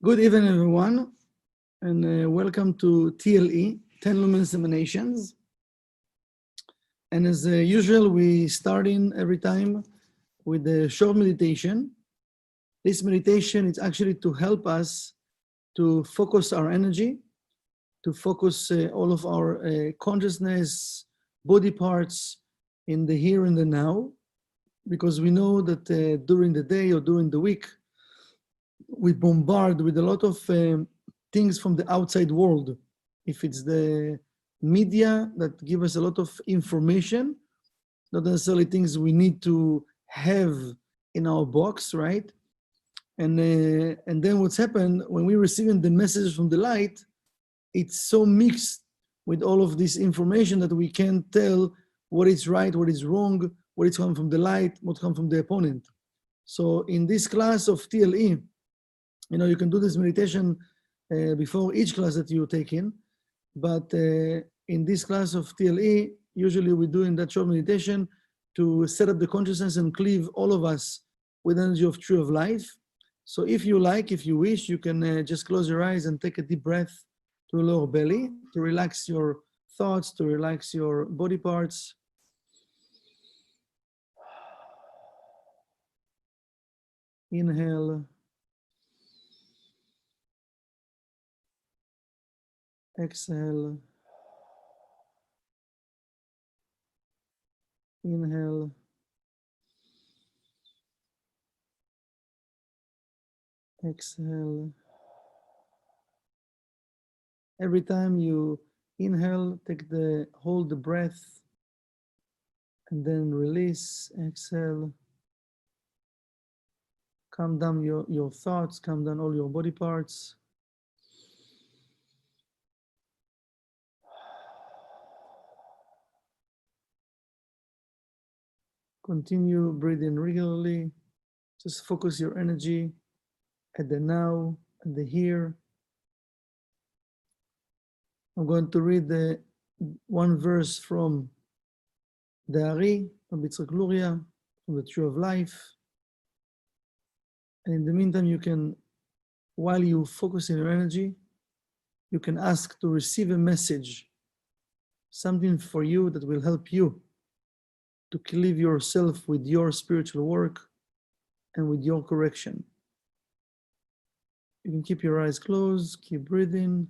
Good evening, everyone, and welcome to TLE, 10 Luminous Emanations. And as usual, we start in every time with a short meditation. This meditation is actually to help us to focus our energy, to focus all of our consciousness, body parts in the here and the now, because we know that during the day or during the week, we bombard with a lot of things from the outside world. If it's the media that give us a lot of information, not necessarily things we need to have in our box, right? And then what's happened when we're receiving the messages from the light, it's so mixed with all of this information that we can't tell what is right, what is wrong, what is coming from the light, what comes from the opponent. So in this class of TLE, you can do this meditation before each class that you take in, but in this class of TLE, usually we do in that short meditation to set up the consciousness and cleave all of us with energy of tree of life. So if you like, if you wish, you can just close your eyes and take a deep breath to the lower belly to relax your thoughts, to relax your body parts. Inhale. Exhale. Inhale. Exhale. Every time you inhale, hold the breath, and then release, exhale. Calm down your thoughts, calm down all your body parts. Continue breathing regularly. Just focus your energy at the now, at the here. I'm going to read the one verse from the Ari, from Yitzchak Luria, from the Tree of Life. And in the meantime, you can, while you focus in your energy, you can ask to receive a message, something for you that will help you to cleave yourself with your spiritual work and with your correction. You can keep your eyes closed, keep breathing.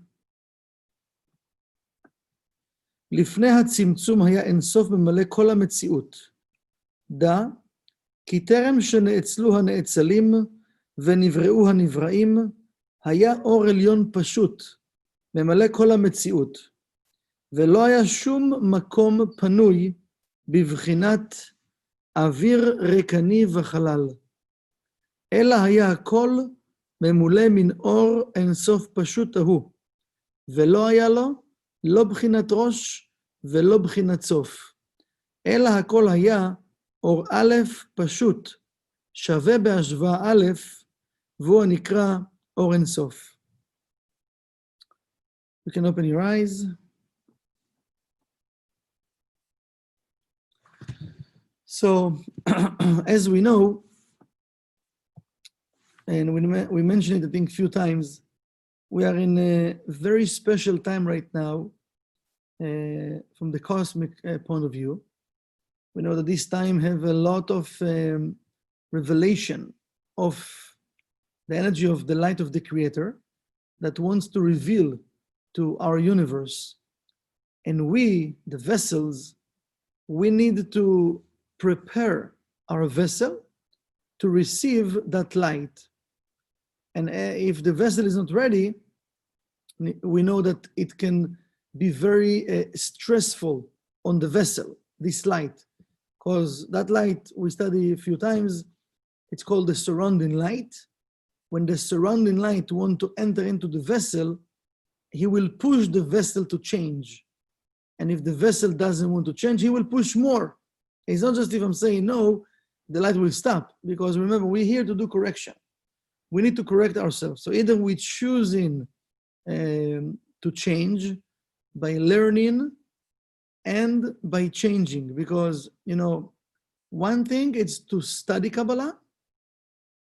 לפני הצמצום היה אינסוף ממלא כל המציאות. דע, כי טרם שנאצלו הנאצלים ונבראו הנבראים, היה אור עליון פשוט, ממלא כל המציאות, ולא היה שום מקום פנוי בבחינת אוויר ריקני וחלל, אלא היה הכל ממולא מן אור אינסוף פשוט ההוא, ולא היה לו לא בחינת ראש ולא בחינת סוף, אלא הכל היה אור א' פשוט, שווה בהשוואה א', והוא הנקרא אור אינסוף. You can open your eyes. So, as we know, and we mentioned it, I think, a few times, we are in a very special time right now from the cosmic point of view. We know that this time have a lot of revelation of the energy of the light of the Creator that wants to reveal to our universe. And we, the vessels, we need to prepare our vessel to receive that light. And if the vessel is not ready, we know that it can be very stressful on the vessel, this light, because that light we study a few times, it's called the surrounding light. When the surrounding light wants to enter into the vessel, he will push the vessel to change. And if the vessel doesn't want to change, he will push more. It's not just if I'm saying no, the light will stop, because remember, we're here to do correction. We need to correct ourselves. So either we're choosing to change by learning and by changing, because, one thing is to study Kabbalah,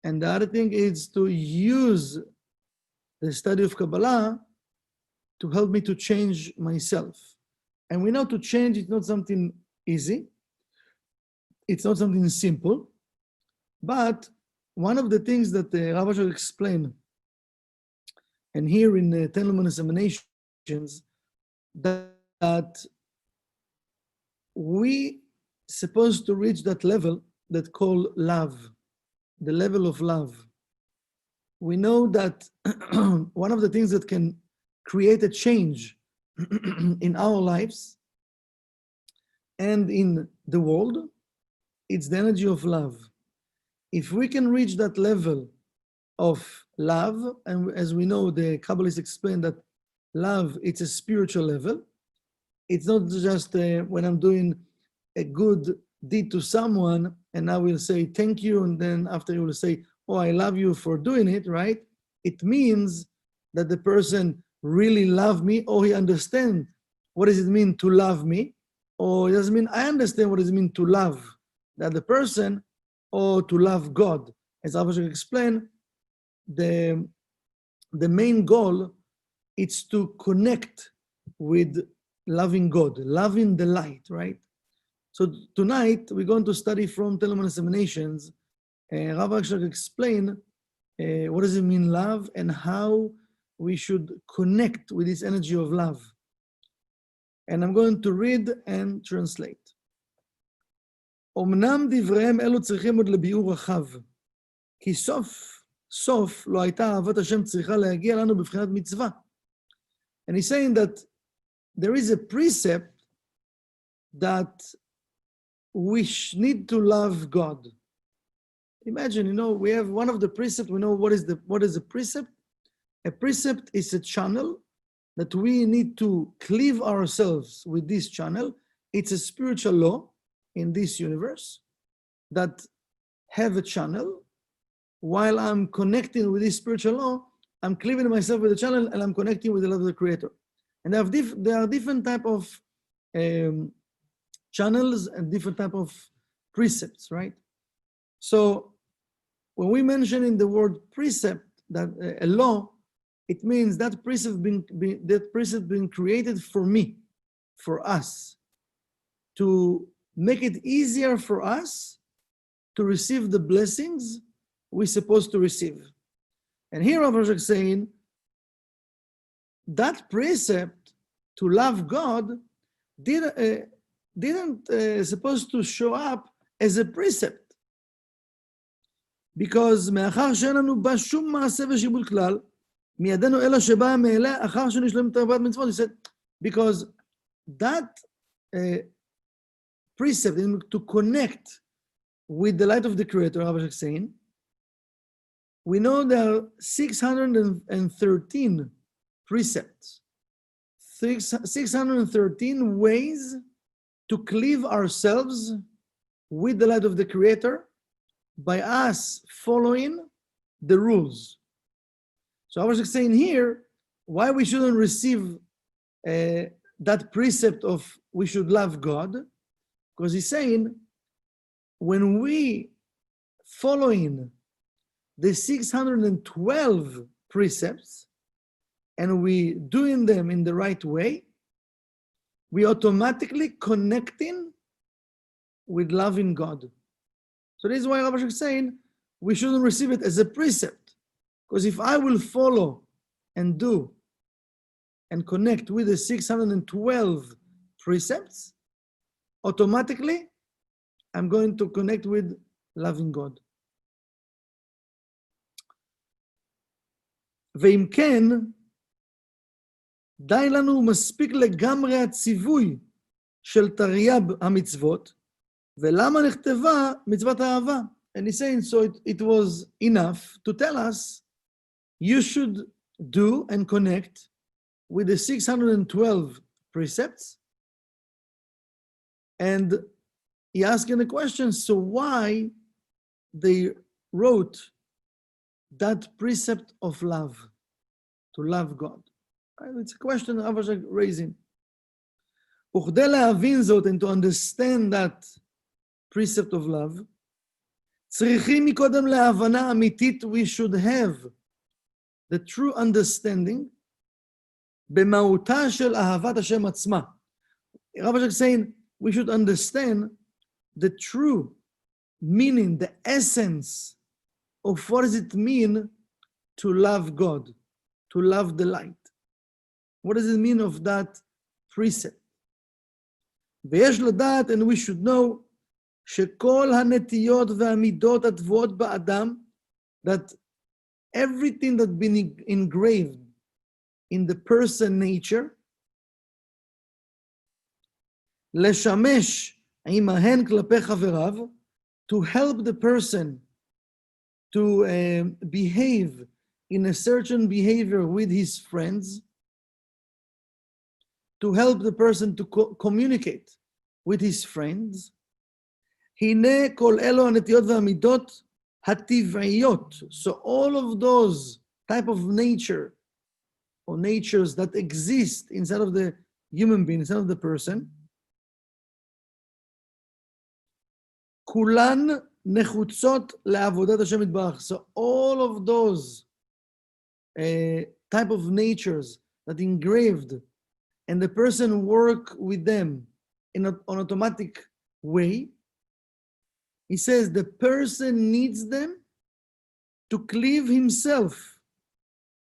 and the other thing is to use the study of Kabbalah to help me to change myself. And we know to change is not something easy. It's not something simple. But one of the things that Rav Ashlag explained, and here in the Tellman examinations, that we supposed to reach that level that called love, the level of love. We know that one of the things that can create a change in our lives and in the world, it's the energy of love. If we can reach that level of love, and as we know, the Kabbalists explain that love, it's a spiritual level. It's not just when I'm doing a good deed to someone and I will say thank you, and then after you will say, oh, I love you for doing it, right? It means that the person really love me, or he understand what does it mean to love me, or it doesn't mean I understand what does it mean to love the other person, or to love God. As Rav Ashlag explained, the main goal is to connect with loving God, loving the light, right? So tonight we're going to study from Tellman examinations. Rav Ashlag explain what does it mean love and how we should connect with this energy of love. And I'm going to read and translate. אמנם דבריהם אלו צריכים עוד לביאור רחב, כי סוף לא הייתה אהבת השם צריכה להגיע לנו בבחינת מצווה. And he's saying that there is a precept that we need to love God. Imagine, we have one of the precepts, we know what is a precept? A precept is a channel that we need to cleave ourselves with this channel. It's a spiritual law in this universe that have a channel. While I'm connecting with this spiritual law, I'm cleaving myself with the channel and I'm connecting with the love of the Creator. And there are different type of channels and different type of precepts, right? So when we mention in the word precept that a law, it means that precept being created for me, for us, to make it easier for us to receive the blessings we're supposed to receive. And here Rav Ashlag is saying that precept to love God didn't supposed to show up as a precept. because מאחר שאין לנו בה שום מעשה ושיבול כלל, מידנו אלא שבאה מאליה אחר שנשלם את ארבעת מצוות. He said, because that precept to connect with the light of the Creator, Rav Ashlag saying, we know there are 613 precepts, 613 ways to cleave ourselves with the light of the Creator by us following the rules. So I was saying here, why we shouldn't receive that precept of we should love God, because he's saying, when we following the 612 precepts and we doing them in the right way, we automatically connecting with loving God. So this is why Rav Ashlag is saying we shouldn't receive it as a precept, because if I will follow and do and connect with the 612 precepts, automatically I'm going to connect with loving God. ואם כן, די לנו מספיק לגמרי הציווי של תרי"ג המצוות, ולמה נכתבה מצוות האהבה? And he's saying, so it was enough to tell us, you should do and connect with the 612 precepts. And he asking the question, so why they wrote that precept of love, to love God? Right? It's a question Rav Ashlag raising. וכדי להבין זאת, and to understand that precept of love, צריכים מקודם להבנה אמיתית we should have the true understanding במהותה של אהבת השם עצמה. Rabbi Ashlag is saying we should understand the true meaning, the essence of what does it mean to love God, to love the light. What does it mean of that precept? ויש לדעת, and we should know, שכל הנטיות והמידות הטבועות באדם, that everything that's been engraved in the person nature, לשמש עמהן כלפי חבריו, to help the person to behave in a certain behavior with his friends, to help the person to communicate with his friends. הנה כל אלו הנטיות והמידות הטבעיות. So all of those type of nature or natures that exist inside of the human being, inside of the person, כולן נחוצות לעבודת השם יתברך. So all of those type of natures that engraved and the person work with them in an automatic way, he says the person needs them to cleave himself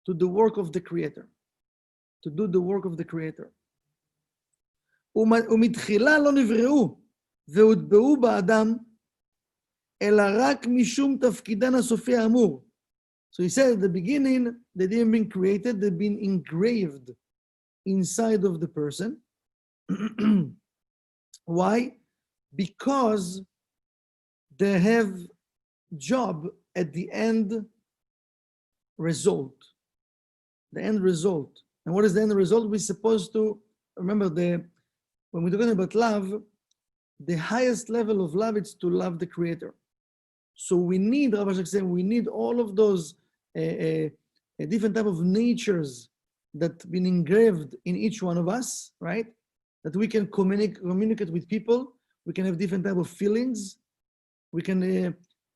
to the work of the Creator, to do the work of the Creator. ומתחילה לא נבראו והוטבעו באדם, אלא רק משום תפקידן הסופי האמור. So he said at the beginning, they didn't been created, they've been engraved inside of the person. Why? Because they have job at the end result. The end result. And what is the end result? We're supposed to remember when we're talking about love, the highest level of love is to love the Creator. So we need, Rabbi Ashlag saying, we need all of those different type of natures that been engraved in each one of us, right? That we can communicate with people. We can have different type of feelings. We can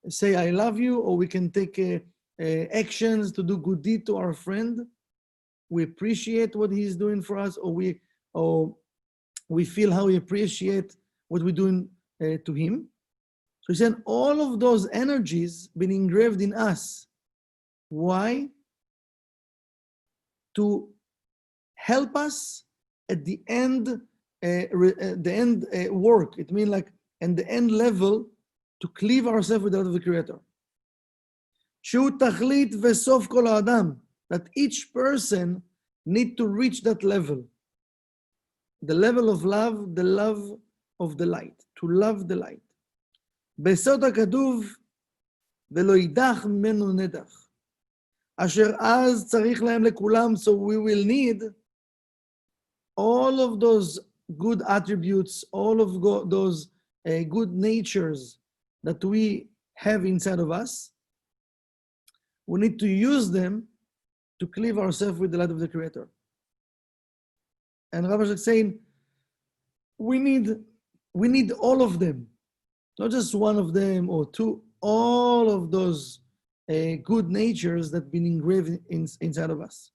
say, I love you, or we can take actions to do good deed to our friend. We appreciate what he's doing for us, or we feel how we appreciate what we're doing to him. So he said all of those energies been engraved in us. Why? To help us at the end, work. It means like at the end level to cleave ourselves with that of the Creator. שהוא תכלית וסוף כל האדם, that each person need to reach that level. The level of love, the love of the light, to love the light. בסוד הכתוב, ולא יידח ממנו נדח. אשר אז צריך להם לכולם, so we will need all of those good attributes, all of those good natures that we have inside of us. We need to use them to cleave ourselves with the light of the Creator. And Rabbi Ashlag saying, we need all of them, not just one of them or two, all of those good natures that have been engraved inside of us.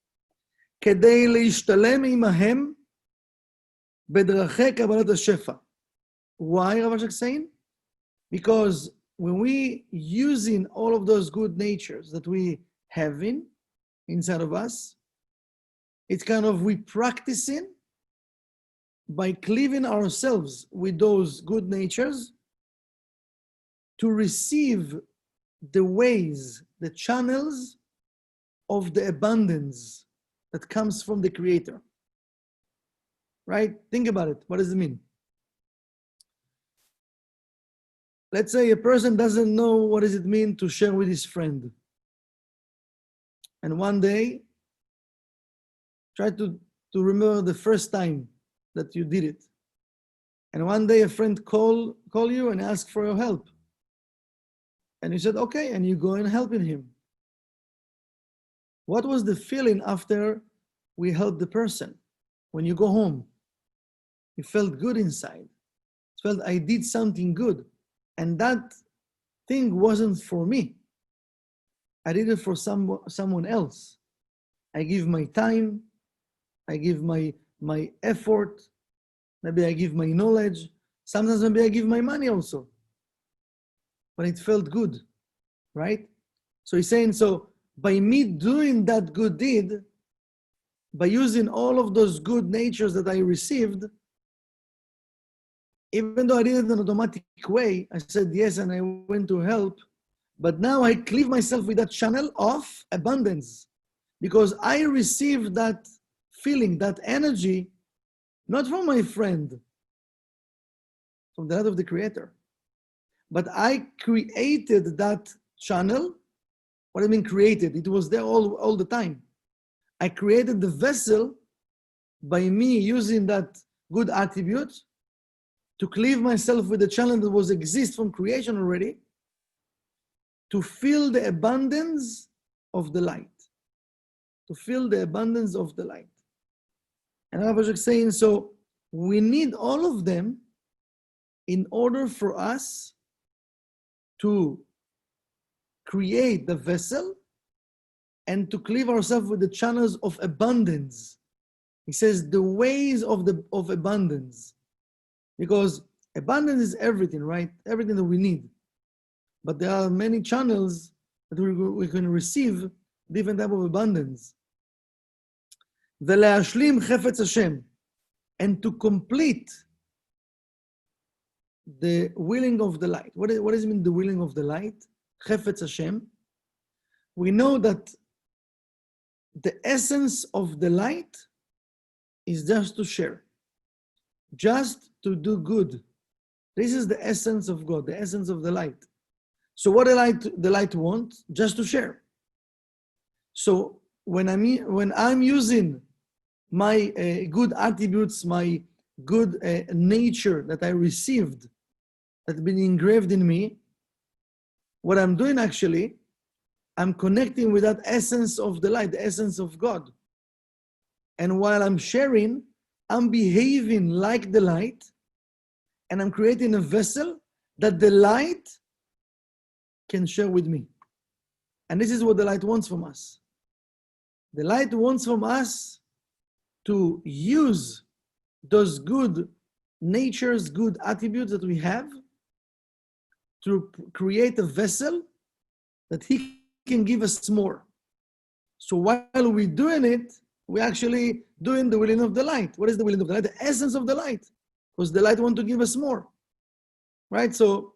כדי להשתלם עמהם בדרכי קבלת השפע. Why, Rabbi Ashlag saying? Because when we using all of those good natures that we have inside of us, it's kind of we practicing by cleaving ourselves with those good natures to receive the ways, the channels of the abundance that comes from the Creator. Right? Think about it. What does it mean? Let's say a person doesn't know what does it mean to share with his friend. And one day, try to remember the first time that you did it. And one day a friend call you and ask for your help. And you said, okay, and you go and helping him. What was the feeling after we helped the person? When you go home, you felt good inside. You felt I did something good. And that thing wasn't for me. I did it for someone else. I give my time, I give my effort, maybe I give my knowledge, sometimes maybe I give my money also. But it felt good, right? So he's saying, so by me doing that good deed, by using all of those good natures that I received, even though I did it in an automatic way, I said yes and I went to help, but now I cleave myself with that channel of abundance because I received that feeling, that energy, not from my friend, from the light of the Creator, but I created that channel. What I mean created? It was there all the time. I created the vessel by me using that good attribute to cleave myself with the channel that was exist from creation already, to feel the abundance of the light. To feel the abundance of the light. And I was saying, so we need all of them in order for us to create the vessel and to cleave ourselves with the channels of abundance. He says the ways of abundance. Because abundance is everything, right? Everything that we need. But there are many channels that we can receive different type of abundance. ולהשלים חפץ השם, and to complete the willing of the light. What does it mean, the willing of the light? חפץ השם. We know that the essence of the light is just to share, just to do good. This is the essence of God, the essence of the light. So what the light wants? Just to share. So when I'm using my good attributes, my good nature that I received, that's been engraved in me, what I'm doing actually, I'm connecting with that essence of the light, the essence of God. And while I'm sharing, I'm behaving like the light, and I'm creating a vessel that the light can share with me. And this is what the light wants from us. The light wants from us to use those good natures, good attributes that we have to create a vessel that He can give us more. So while we're doing it, we're actually doing the willing of the light. What is the willing of the light? The essence of the light. Because the light wants to give us more. Right? So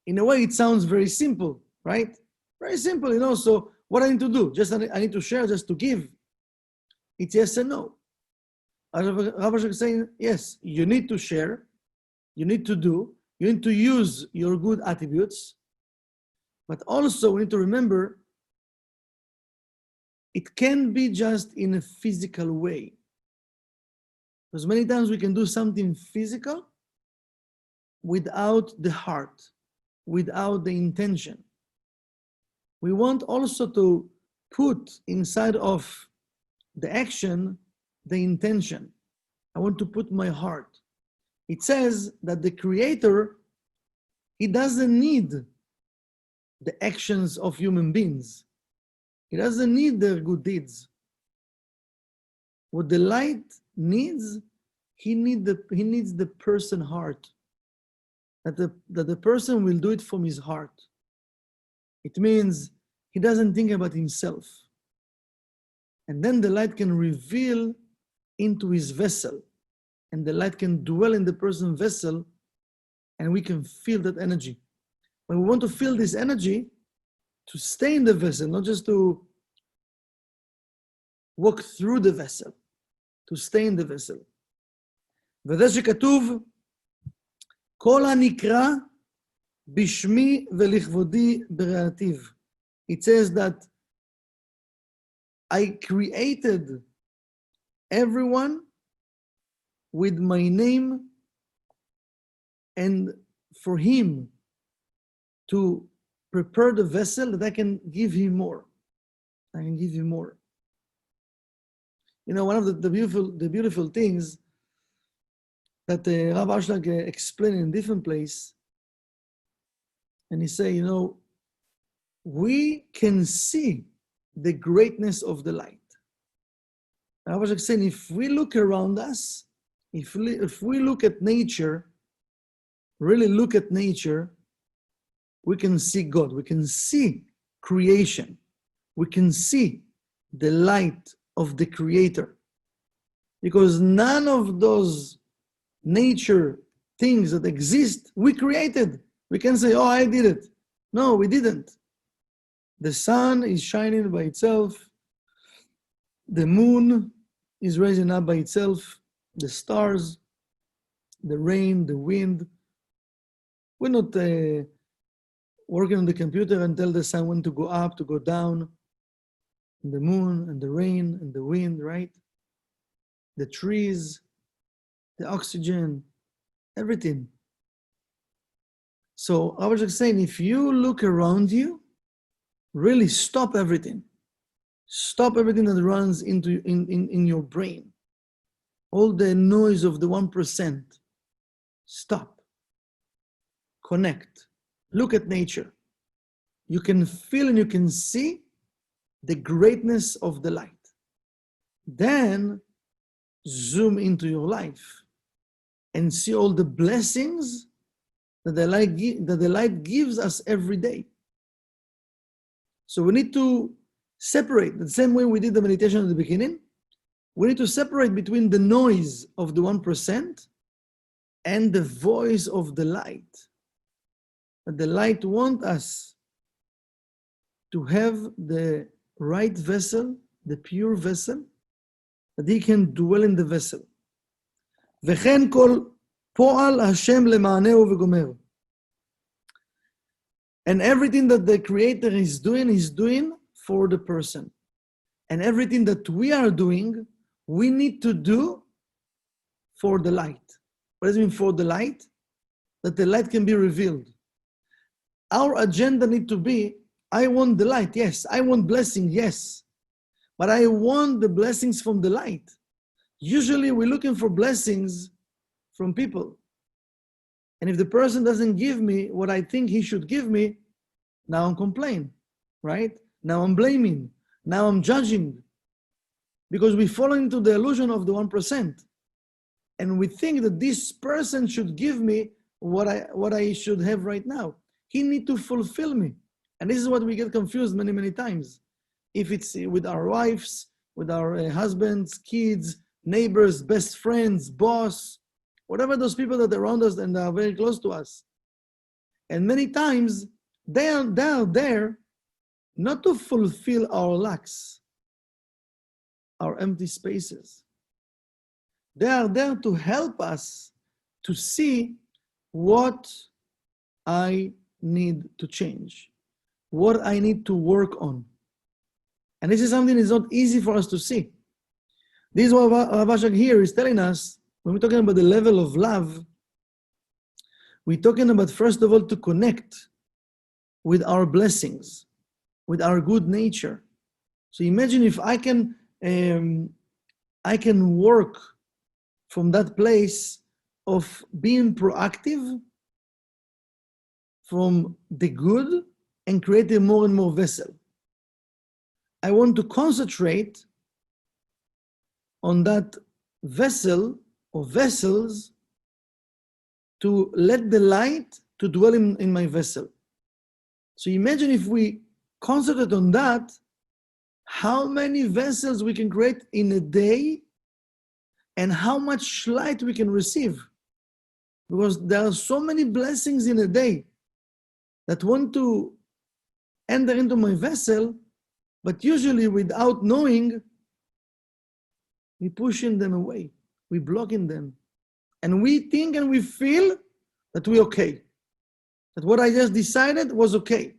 in a way, it sounds very simple, right? Very simple, you know. So what I need to do? Just I need to share, just to give. It's yes and no. Rav Ashlag is saying, yes, you need to share, you need to do, you need to use your good attributes, but also we need to remember it can be just in a physical way. Because many times we can do something physical without the heart, without the intention. We want also to put inside of the action the intention. I want to put my heart. It says that the Creator, He doesn't need the actions of human beings. He doesn't need their good deeds. What the light needs, he needs the person heart. That the person will do it from his heart. It means he doesn't think about himself. And then the light can reveal into his vessel. And the light can dwell in the person's vessel, and we can feel that energy. When we want to feel this energy, to stay in the vessel, not just to walk through the vessel, to stay in the vessel. וזה שכתוב, כל הנקרא בשמי ולכבודי ברעתיו. It says that I created everyone with my name, and for him to prepare the vessel that I can give him more. I can give him more. You know, one of the beautiful things that Rav Ashlag explained in a different place, and he say, you know, we can see the greatness of the light. I was like saying, if we look around us, if we look at nature, really look at nature, we can see God. We can see creation. We can see the light of the Creator. Because none of those nature things that exist, we created. We can say, oh, I did it. No, we didn't. The sun is shining by itself. The moon is rising up by itself. The stars, the rain, the wind. We're not working on the computer and tell the sun when to go up, to go down. And the moon and the rain and the wind, right? The trees, the oxygen, everything. So I was just saying, if you look around you, really stop everything. Stop everything that runs in your brain. All the noise of the 1%. Stop. Connect. Look at nature. You can feel and you can see the greatness of the light. Then zoom into your life and see all the blessings that the light gives us every day. So we need to separate, the same way we did the meditation at the beginning, we need to separate between the noise of the 1% and the voice of the light. That the light wants us to have the right vessel, the pure vessel, that he can dwell in the vessel. וכן כל פועל השם למענהו וגומר. And everything that the Creator is doing for the person. And everything that we are doing, we need to do for the light. What does it mean for the light? That the light can be revealed. Our agenda need to be, I want the light, yes. I want blessing, yes. But I want the blessings from the light. Usually we're looking for blessings from people. And if the person doesn't give me what I think he should give me, now I'm complaining, right? Now I'm blaming. Now I'm judging. Because we fall into the illusion of the 1%. And we think that this person should give me what I should have right now. He needs to fulfill me. And this is what we get confused many, many times. If it's with our wives, with our husbands, kids, neighbors, best friends, boss, whatever those people that are around us and are very close to us. And many times, they are there not to fulfill our lacks, our empty spaces. They are there to help us to see what I need to change, what I need to work on. And this is something that's not easy for us to see. This is what Rav Ashlag here is telling us, when we're talking about the level of love, we're talking about, first of all, to connect with our blessings, with our good nature. So imagine if I can work from that place of being proactive from the good and creating more and more vessel. I want to concentrate on that vessel or vessels to let the light to dwell in my vessel. So imagine if we concentrate on that, how many vessels we can create in a day and how much light we can receive. Because there are so many blessings in a day that want to enter into my vessel, but usually without knowing, we're pushing them away. We're blocking them. And we think and we feel that we're okay. That what I just decided was okay.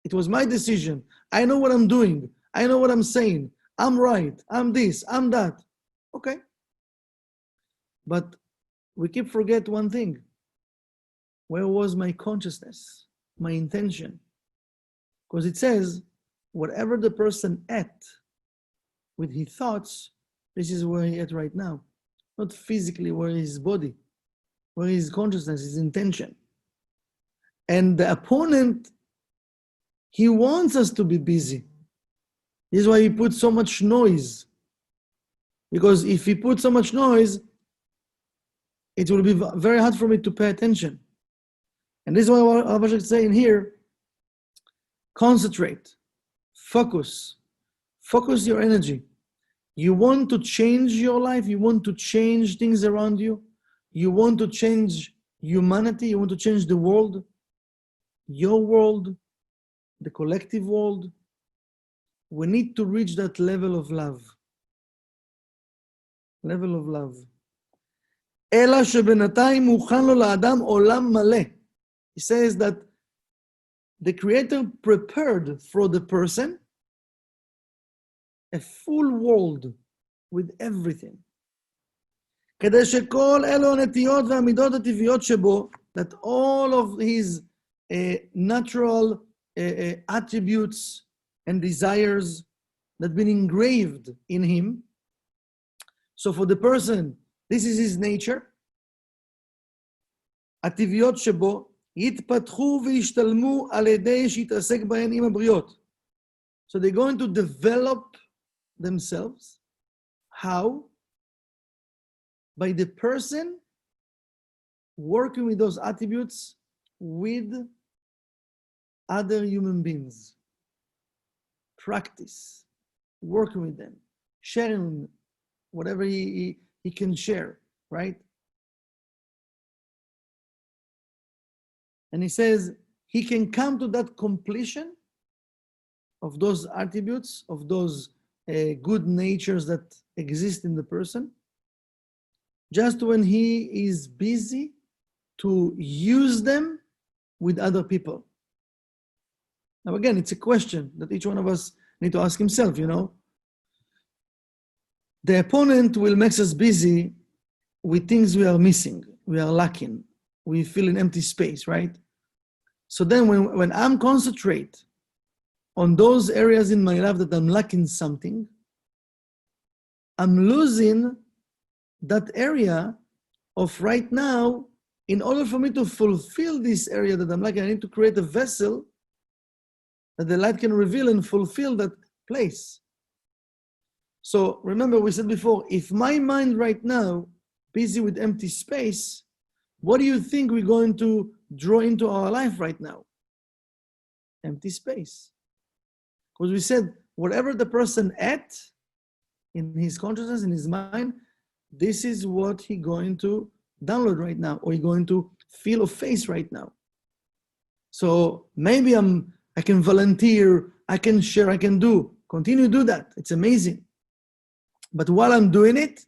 It was my decision. I know what I'm doing. I know what I'm saying. I'm right. I'm this. I'm that. Okay. But we keep forget one thing. Where was my consciousness? My intention? Because it says, whatever the person ate with his thoughts, this is where he at right now. Not physically where his body, where his consciousness, his intention. And the opponent, he wants us to be busy. This is why he put so much noise. Because if he put so much noise, it will be very hard for me to pay attention. And this is why Rabbi Ashlag is saying here, concentrate, focus your energy. You want to change your life, you want to change things around you, you want to change humanity, you want to change the world, your world, the collective world. We need to reach that level of love. Level of love. אלא שבינתיים מוכן לו לאדם עולם מלא. He says that the Creator prepared for the person a full world with everything. כדי שכל אלו הנטיות והמידות הטבעיות שבו, that all of his natural attributes and desires that have been engraved in him. So for the person, this is his nature. הטבעיות שבו יתפתחו וישתלמו על ידי שיתעסק בהן עם הבריות. So they're going to develop themselves. How? By the person working with those attributes with other human beings. Practice, working with them, sharing whatever he can share, right? And he says he can come to that completion of those attributes, of those good natures that exist in the person, just when he is busy to use them with other people. Now again, it's a question that each one of us need to ask himself, you know. The opponent will make us busy with things we are missing, we are lacking, we feel an empty space, right? So then when I'm concentrate on those areas in my life that I'm lacking something, I'm losing that area of right now. In order for me to fulfill this area that I'm lacking, I need to create a vessel that the light can reveal and fulfill that place. So remember, we said before, if my mind right now busy with empty space, what do you think we're going to draw into our life right now? Empty space. Because we said, whatever the person at in his consciousness, in his mind, this is what he's going to download right now, or he's going to feel or face right now. So maybe I can volunteer, I can share, I can do. Continue to do that. It's amazing. But while I'm doing it,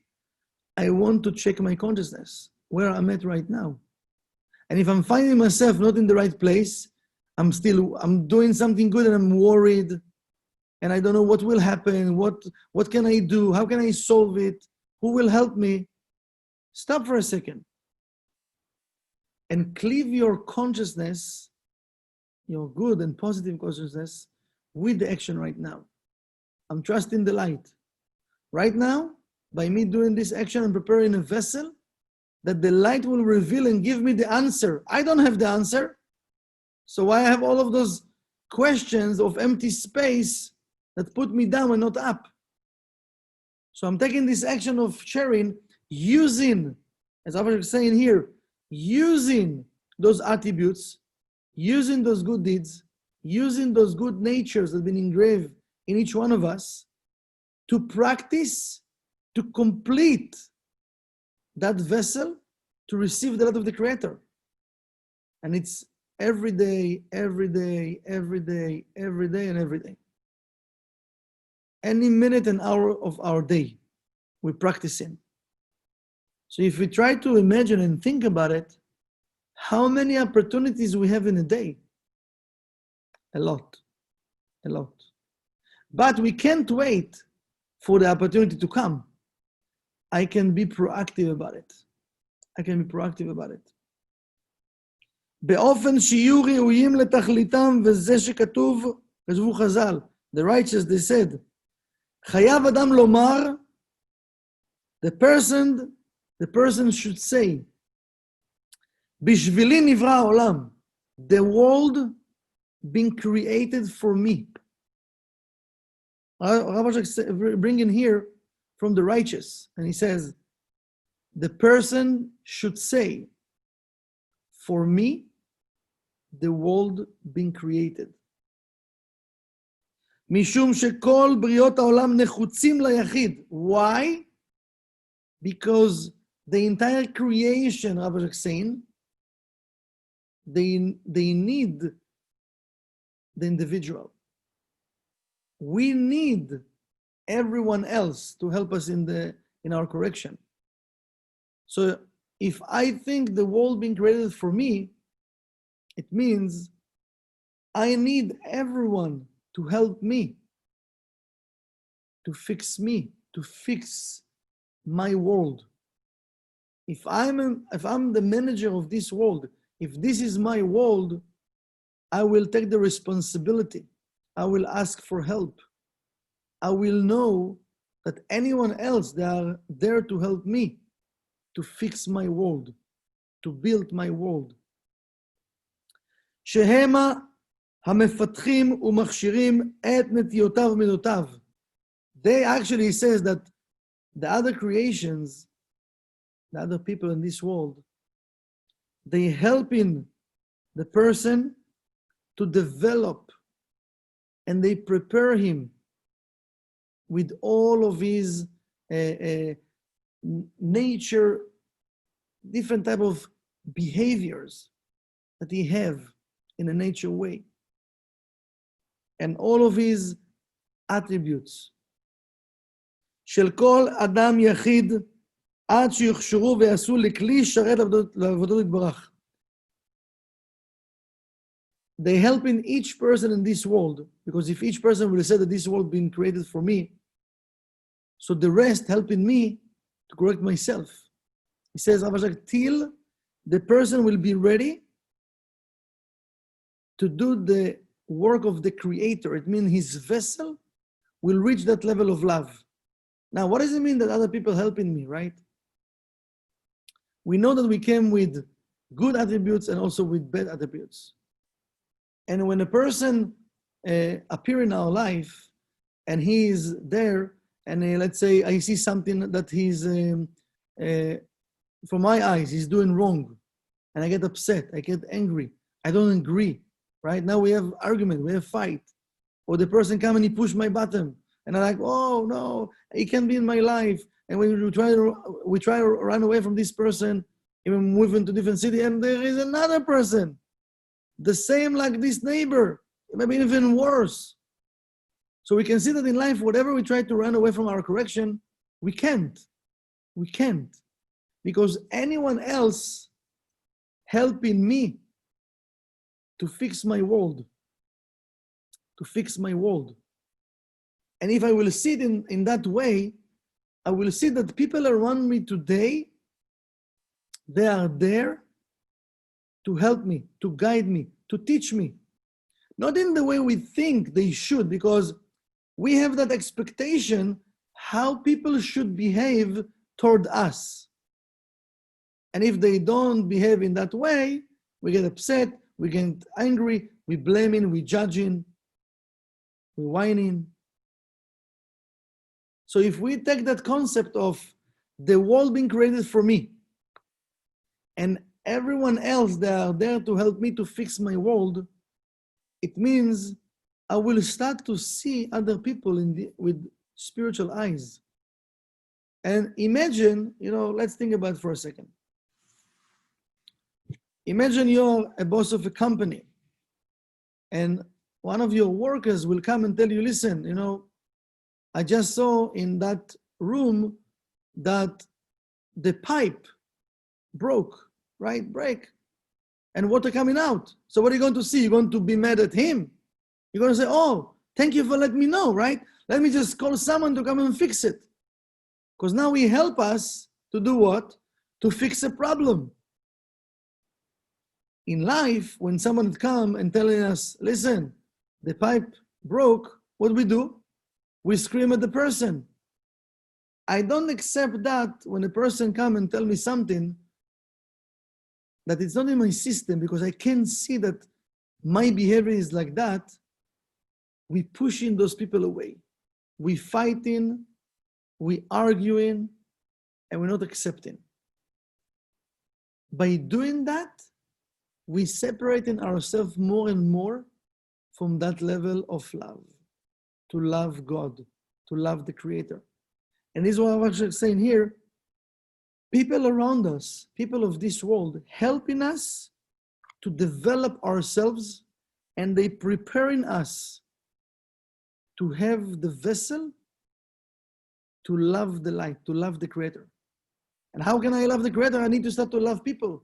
I want to check my consciousness, where I'm at right now. And if I'm finding myself not in the right place, I'm doing something good and I'm worried, and I don't know what will happen, what can I do, how can I solve it, who will help me? Stop for a second and cleave your consciousness, your good and positive consciousness, with the action right now. I'm trusting the light. Right now, by me doing this action, I'm preparing a vessel that the light will reveal and give me the answer. I don't have the answer. So I have all of those questions of empty space that put me down and not up. So I'm taking this action of sharing, using, as I was saying here, using those attributes, using those good deeds, using those good natures that have been engraved in each one of us, to practice, to complete that vessel to receive the light of the Creator. And it's every day, every day, every day, every day, and every day. Any minute and hour of our day, we're practicing. So if we try to imagine and think about it, how many opportunities we have in a day? A lot, a lot. But we can't wait for the opportunity to come. I can be proactive about it. I can be proactive about it. באופן שיהיו ראויים לתכליתם, וזה שכתוב, כתבו חז"ל, the righteous, they said, חייב אדם לומר, the person should say, בשבילי נברא העולם, the world being created for me. Rabbi Ashlag bring in here from the righteous, and he says, the person should say, for me, the world being created. משום שכל בריאות העולם נחוצים ליחיד. Why? Because the entire creation, Rabbi Ashlag saying, they need the individual. We need everyone else to help us in our correction. So if I think the world being created for me, it means I need everyone to help me, to fix my world. If I'm the manager of this world, if this is my world, I will take the responsibility. I will ask for help. I will know that anyone else, they are there to help me, to fix my world, to build my world. שהמה המפתחים ומכשירים את נטיותיו ומידותיו. They actually says that the other creations, the other people in this world, they helping the person to develop, and they prepare him with all of his nature, different type of behaviors that he have in a nature way, and all of his attributes. של כל אדם יחיד עד שיוכשרו ויעשו לכלי שרת לעבודות יתברך. They help in each person in this world, because if each person will say that this world been created for me, so the rest helping me to correct myself. He says, till the person will be ready to do the work of the creator. It means his vessel will reach that level of love. Now, what does it mean that other people helping me, right? We know that we came with good attributes and also with bad attributes. And when a person appear in our life and he is there, and let's say I see something that he's, from my eyes, he's doing wrong, and I get upset, I get angry, I don't agree, right? Now we have argument, we have fight. Or the person come and he push my button, and I'm like, oh no, he can't be in my life. And when we try to run away from this person, even move into different city, and there is another person, the same like this neighbor, maybe even worse. So we can see that in life, whatever we try to run away from our correction, we can't. We can't. Because anyone else helping me to fix my world, to fix my world. And if I will see it in that way, I will see that people around me today, they are there to help me, to guide me, to teach me. Not in the way we think they should, because we have that expectation how people should behave toward us. And if they don't behave in that way, we get upset, we get angry, we blaming, we judging, we whining. So if we take that concept of the world being created for me, and everyone else that are there to help me to fix my world, it means I will start to see other people with spiritual eyes. And imagine, let's think about it for a second. Imagine you're a boss of a company, and one of your workers will come and tell you, listen, I just saw in that room that the pipe broke, right? Break. And water coming out. So what are you going to see? You're going to be mad at him. You're going to say, oh, thank you for letting me know, right? Let me just call someone to come and fix it. Because now he help us to do what? To fix a problem. In life, when someone come and telling us, listen, the pipe broke, what we do? We scream at the person. I don't accept that when a person come and tell me something that it's not in my system, because I can see that my behavior is like that. We pushing those people away. we fighting, we arguing, and we're not accepting. By doing that, we separating ourselves more and more from that level of love, to love God, to love the Creator. And this is what I was saying here. People around us, people of this world, helping us to develop ourselves, and they preparing us to have the vessel to love the light, to love the Creator. And how can I love the Creator? I need to start to love people.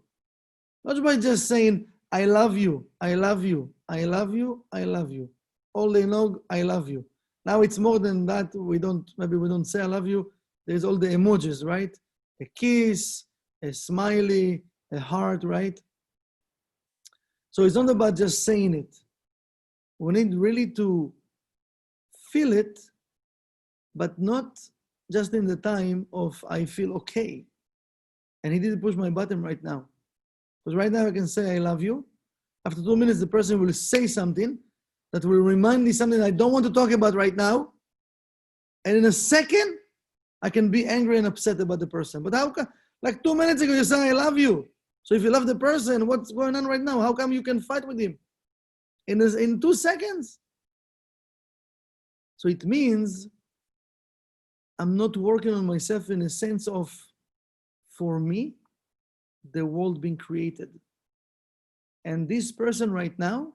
Not by just saying, I love you, I love you, I love you, I love you. All they know, I love you. Now it's more than that. Maybe we don't say I love you. There's all the emojis, right? A kiss, a smiley, a heart, right? So it's not about just saying it. We need really to feel it, but not just in the time of I feel okay. And he didn't push my button right now. Because right now I can say I love you. After 2 minutes, the person will say something that will remind me something I don't want to talk about right now. And in a second, I can be angry and upset about the person. But how come, like 2 minutes ago, you said I love you. So if you love the person, what's going on right now? How come you can fight with him? In 2 seconds? So it means I'm not working on myself in a sense of, for me, the world being created. And this person right now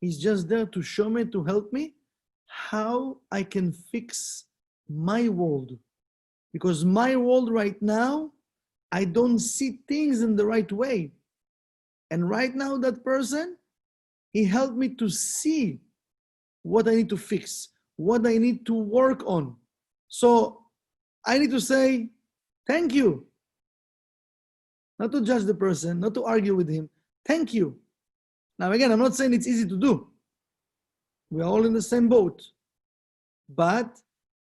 is just there to show me, to help me, how I can fix my world. Because my world right now, I don't see things in the right way. And right now, that person, he helped me to see what I need to fix, what I need to work on. So I need to say, thank you. Not to judge the person, not to argue with him. Thank you. Now, again, I'm not saying it's easy to do. We are all in the same boat. But,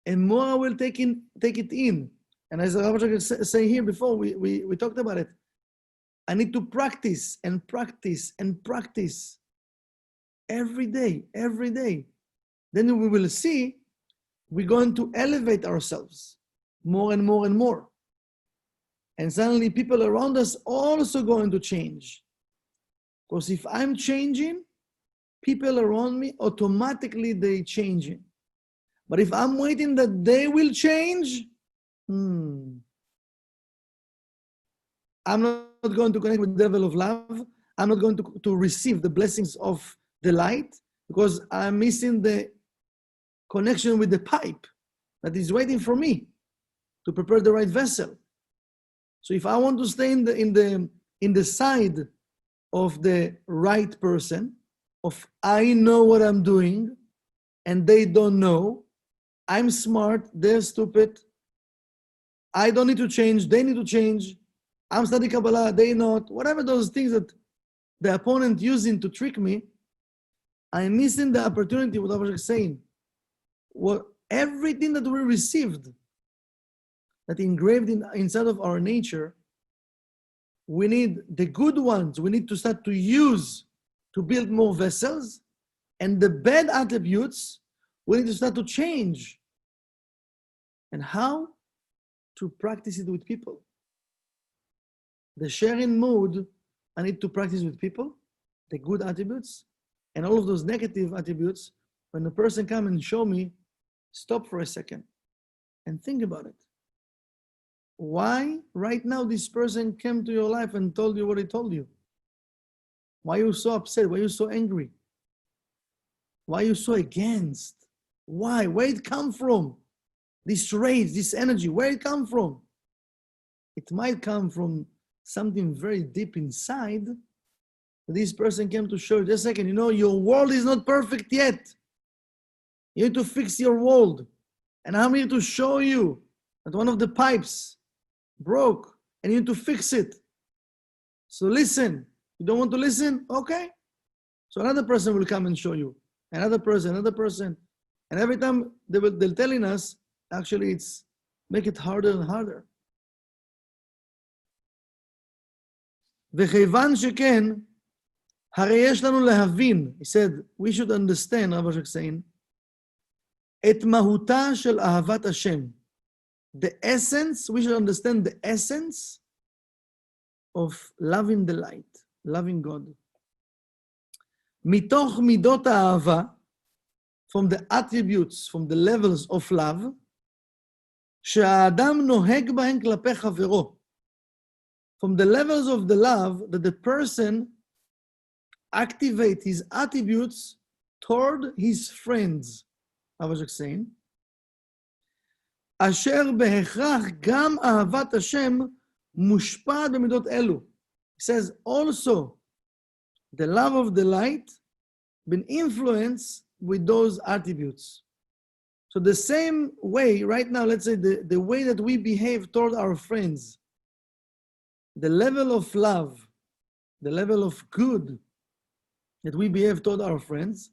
and more I will take it in. And as I was saying here before, we talked about it. I need to practice and practice and practice every day, every day. Then we will see we're going to elevate ourselves more and more and more. And suddenly people around us also going to change. Because if I'm changing, people around me, automatically they changing. But if I'm waiting that they will change, I'm not going to connect with the level of love. I'm not going to receive the blessings of the light because I'm missing the connection with the pipe that is waiting for me to prepare the right vessel. So if I want to stay in the side of the right person, of I know what I'm doing and they don't know, I'm smart, they're stupid, I don't need to change, they need to change, I'm studying Kabbalah, they not, whatever those things that the opponent using to trick me, I'm missing the opportunity, what I was saying. Everything that we received, that engraved inside of our nature, we need the good ones, we need to start to use to build more vessels, and the bad attributes, we need to start to change. And how? To practice it with people. The sharing mood, I need to practice with people, the good attributes, and all of those negative attributes, when the person come and show me, stop for a second and think about it. Why right now this person came to your life and told you what he told you? Why are you so upset? Why are you so angry? Why are you so against? Why? Where it come from? This rage, this energy, where it come from? It might come from something very deep inside. This person came to show you, just a second, your world is not perfect yet. You need to fix your world. And I'm here to show you that one of the pipes broke and you need to fix it. So listen. You don't want to listen? Okay. So another person will come and show you. Another person. And every time they're telling us, actually it's make it harder and harder. וכיוון שכן, הרי יש לנו להבין, he said, we should understand, Rabbi Shek saying, את מהותה של אהבת השם. The essence, we should understand the essence of loving the light, loving God. מתוך מידות האהבה, from the attributes, from the levels of love, שהאדם נוהג בהן כלפי חברו. From the levels of the love that the person activate his attributes toward his friends. I was just saying. אשר בהכרח גם אהבת השם מושפעת במידות אלו. He says, also, the love of the light been influenced with those attributes. So the same way, right now, let's say the way that we behave toward our friends, the level of love, the level of good that we behave toward our friends,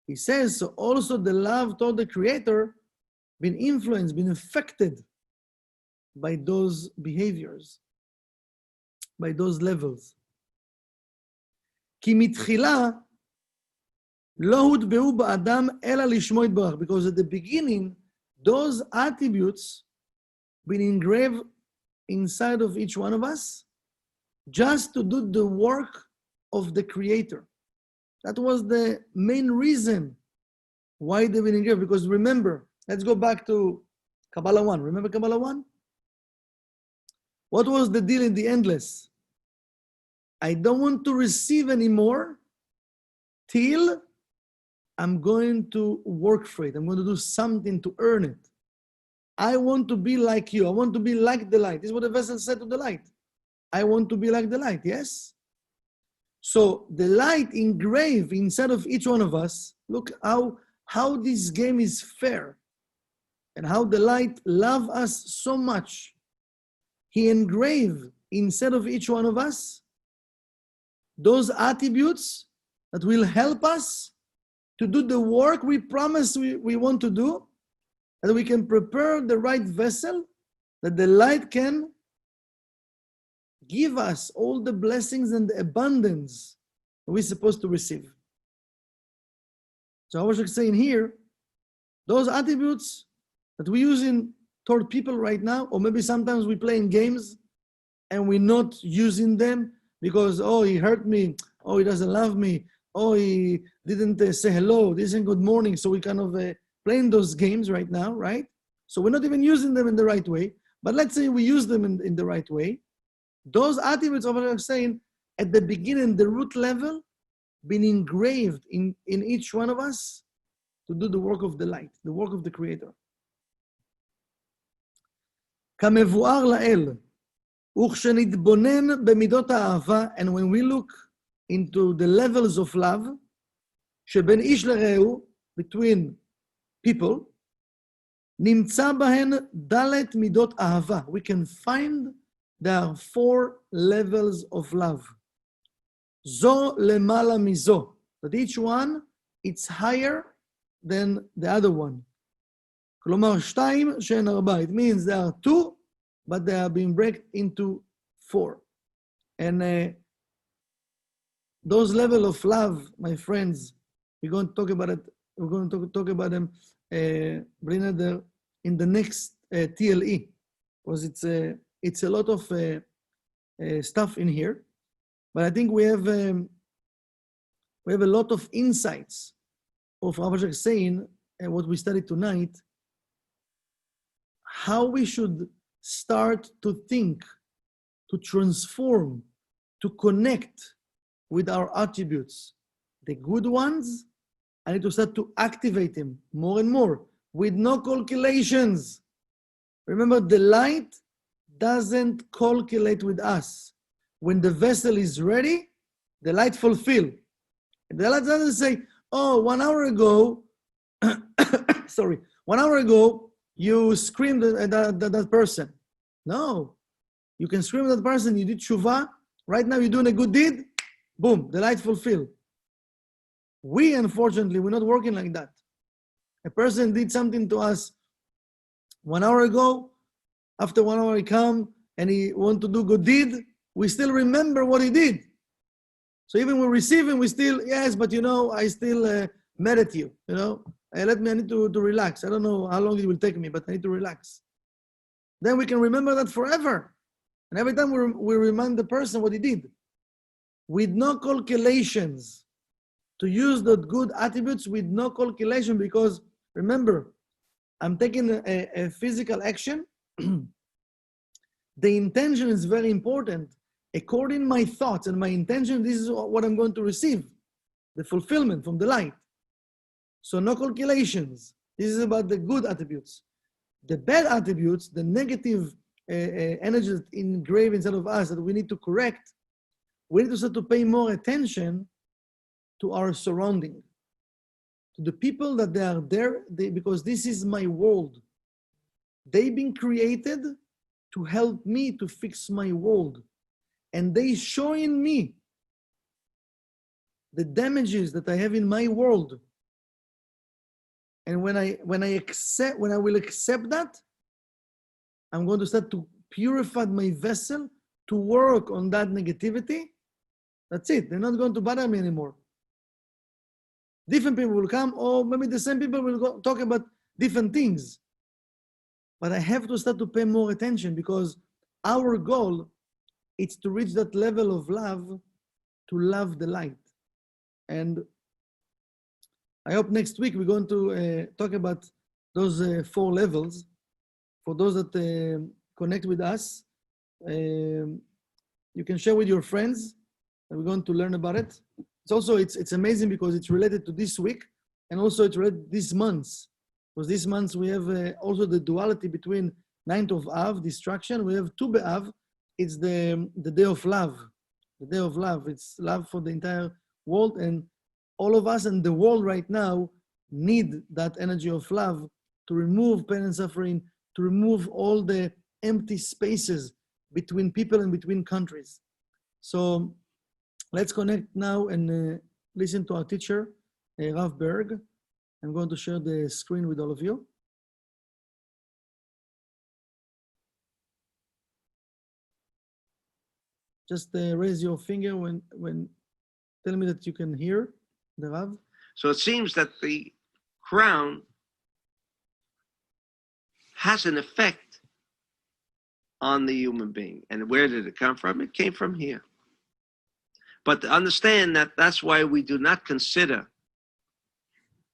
he says, so also the love toward the Creator been influenced, been affected by those behaviors, by those levels. כי מתחילה לא הוטבעו באדם אלא לשמו יתברך, because at the beginning, those attributes been engraved inside of each one of us just to do the work of the Creator. That was the main reason why they've been engraved. Because remember, let's go back to Kabbalah 1. Remember Kabbalah 1? What was the deal in the endless? I don't want to receive anymore till I'm going to work for it. I'm going to do something to earn it. I want to be like you. I want to be like the light. This is what the vessel said to the light. I want to be like the light, yes? So the light engraved inside of each one of us, look how this game is fair and how the light loves us so much. He engraved inside of each one of us those attributes that will help us to do the work we promise we want to do, that we can prepare the right vessel, that the light can give us all the blessings and the abundance that we're supposed to receive. So I was saying here, those attributes that we're using toward people right now, or maybe sometimes we play in games and we're not using them because, oh, he hurt me, oh, he doesn't love me, oh, he didn't say hello, this isn't good morning, so we kind of playing those games right now, right? So we're not even using them in the right way, but let's say we use them in the right way. Those attributes of what I'm saying, at the beginning, the root level, been engraved in each one of us to do the work of the light, the work of the Creator. כמבואר לאל, וכשנתבונן במידות האהבה, and when we look into the levels of love, שבין איש לרעהו, between people, נמצא בהן ד' מידות אהבה. We can find there are 4 levels of love. זו למעלה מזו. But each one, it's higher than the other one. כלומר, 2 שהן 4. It means there are 2, but they are being broken into 4. And those level of love, my friends, we're going to talk about it. We're going to talk about them, Brinader, in the next TLE, because it's a lot of stuff in here. But I think we have a lot of insights of Rav Ashlag saying, and what we studied tonight, how we should start to think, to transform, to connect with our attributes. The good ones, I need to start to activate them more and more with no calculations. Remember, the light doesn't calculate with us. When the vessel is ready, the light fulfill. The light doesn't say, oh, 1 hour ago, 1 hour ago, you screamed at that person. No, you can scream at that person, you did tshuva, right now you're doing a good deed, boom, the light fulfill. We, unfortunately, we're not working like that. A person did something to us 1 hour ago, after 1 hour he come and he want to do good deed, we still remember what he did. So even when we receive him, we still, yes, but I still mad at you, I need to relax. I don't know how long it will take me, but I need to relax. Then we can remember that forever. And every time we remind the person what he did, with no calculations, to use the good attributes with no calculation, because remember, I'm taking a physical action. The intention is very important. According to my thoughts and my intention, this is what I'm going to receive, the fulfillment from the light. So no calculations. This is about the good attributes. The bad attributes, the negative energies engraved inside of us that we need to correct, we need to start to pay more attention to our surrounding, to the people that they are there, because this is my world. They've been created to help me to fix my world. And they showing me the damages that I have in my world. And when I will accept that, I'm going to start to purify my vessel, to work on that negativity. That's it. They're not going to bother me anymore. Different people will come, or maybe the same people will go talk about different things. But I have to start to pay more attention, because our goal is to reach that level of love, to love the light. And I hope next week we're going to talk about those 4 levels. For those that connect with us, you can share with your friends, and we're going to learn about it. It's amazing because it's related to this week, and also it's related to this month. Because this month we have also the duality between 9th of Av, destruction. We have Tu B'Av. It's the day of love. The day of love. It's love for the entire world, and all of us in the world right now need that energy of love to remove pain and suffering, to remove all the empty spaces between people and between countries. So let's connect now and listen to our teacher, Rav Berg. I'm going to share the screen with all of you. Just raise your finger when tell me that you can hear the Rav. So it seems that the crown has an effect on the human being. And where did it come from? It came from here. But to understand that, that's why we do not consider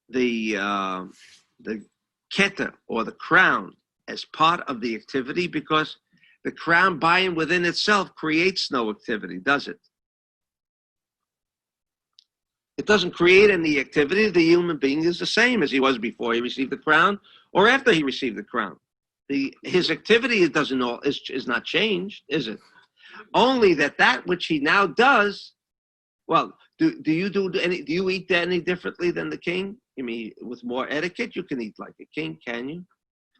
the keta, or the crown, as part of the activity, because the crown by and within itself creates no activity, does it? It doesn't create any activity. The human being is the same as he was before he received the crown or after he received the crown. His activity is not changed, is it? Only that which he now does. Well, do you eat any differently than the king? You mean with more etiquette? You can eat like a king, can you?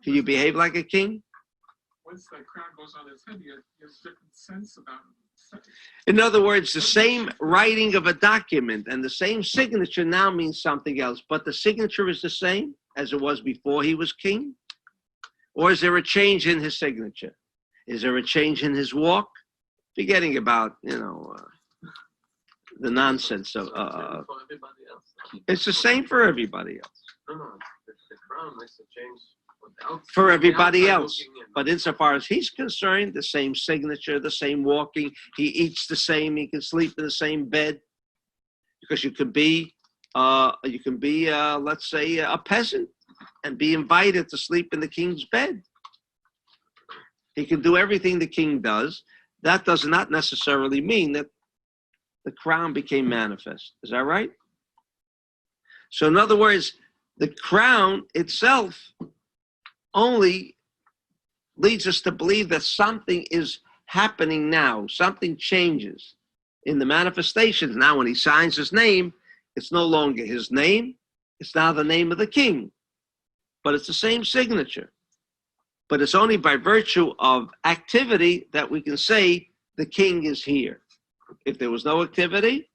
Can you behave like a king? Once that crown goes on his head, he has a different sense about it. In other words, the same writing of a document and the same signature now means something else, but the signature is the same as it was before he was king? Or is there a change in his signature? Is there a change in his walk? Forgetting about, the nonsense of it's the same for everybody else. No, the crown makes a change for everybody else. But insofar as he's concerned, the same signature, the same walking, he eats the same, he can sleep in the same bed. Because you can be let's say a peasant and be invited to sleep in the king's bed. He can do everything the king does. That does not necessarily mean that the crown became manifest. Is that right? So in other words, the crown itself only leads us to believe that something is happening now. Something changes in the manifestations. Now when he signs his name, it's no longer his name. It's now the name of the king. But it's the same signature. But it's only by virtue of activity that we can say the king is here. If there was no activity,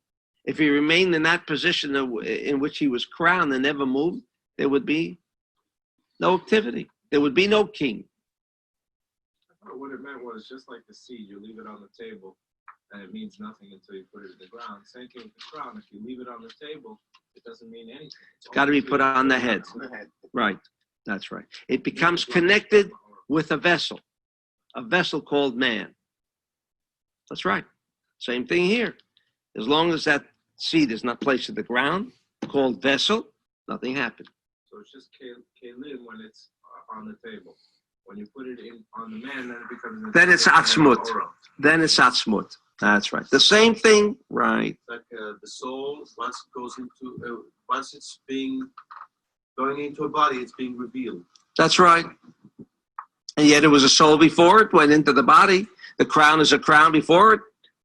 if he remained in that position in which he was crowned and never moved, there would be no activity. There would be no king. I thought what it meant was just like the seed, you leave it on the table and it means nothing until you put it in the ground. Same thing with the crown. If you leave it on the table, it doesn't mean anything. It's got to be put on the head. Right. That's right. It becomes connected with a vessel called man. That's right. Same thing here. As long as that seed is not placed in the ground, called vessel, nothing happens. So it's just kelim when it's on the table. When you put it in on the man, then it becomes. Then it's atzmut. Then it's atzmut. That's right. The same thing, right? Like the soul, once it goes into, once it's going into a body, it's being revealed. That's right. And yet it was a soul before it went into the body. The crown is a crown before it,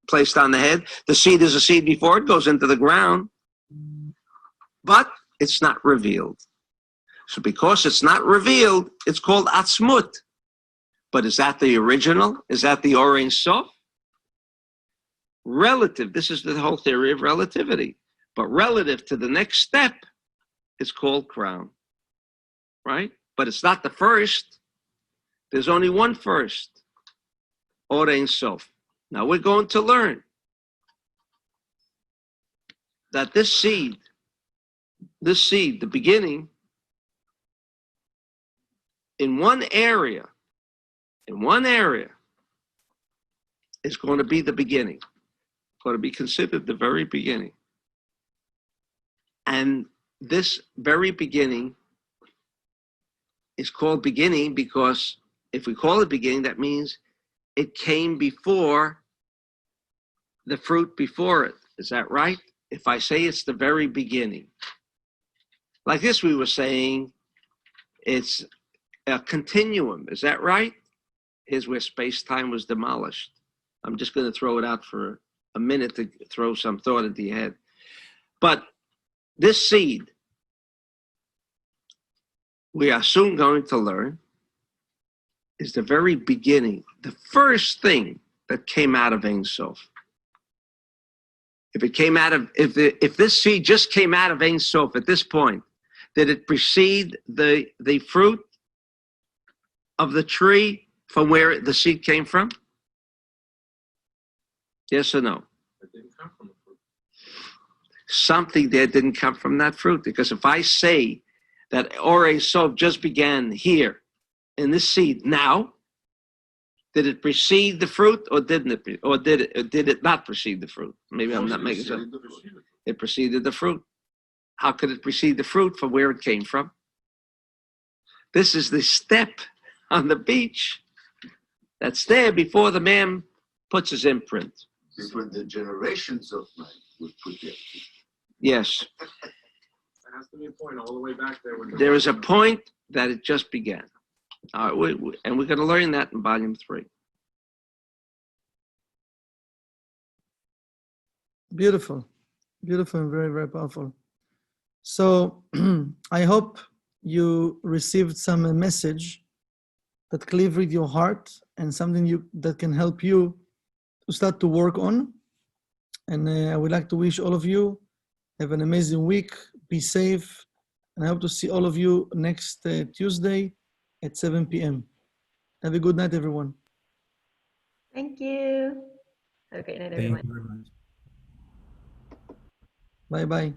placed on the head. The seed is a seed before it goes into the ground. But it's not revealed. So because it's not revealed, it's called atzmut. But is that the original? Is that the Or Ein Sof? Relative. This is the whole theory of relativity. But relative to the next step, it's called crown. Right? But it's not the first. There's only one first. Or Ein Sof. Now we're going to learn that this seed, the beginning, in one area, is going to be the beginning. It's going to be considered the very beginning. And this very beginning is called beginning because if we call it beginning, that means it came before the fruit before it. Is that right? If I say it's the very beginning. Like this, we were saying it's a continuum. Is that right? Here's where space-time was demolished. I'm just going to throw it out for a minute to throw some thought into your head. But this seed, we are soon going to learn, is the very beginning, the first thing that came out of Ein Sof. If it came out of, if this seed just came out of Ein Sof at this point, did it precede the fruit of the tree from where the seed came from? Yes or no? It didn't come from the fruit. Something there didn't come from that fruit. Because if I say that Or Ein Sof just began here in this seed now, did it precede the fruit or didn't it? Or did it not precede the fruit? Maybe I'm not making sense. It preceded the fruit. How could it precede the fruit from where it came from? This is the step on the beach that's there before the man puts his imprint. Before the generations of man would put there. Yes. There has to be a point all the way back there. When There is a point that it just began. All right, and we're going to learn that in volume 3. Beautiful. Beautiful and very, very powerful. So I hope you received some message that cleave with your heart and something that can help you to start to work on. And I would like to wish all of you have an amazing week. Be safe. And I hope to see all of you next Tuesday at 7 p.m. Have a good night, everyone. Thank you. Have a great night, everyone. Thank you very much. Bye-bye.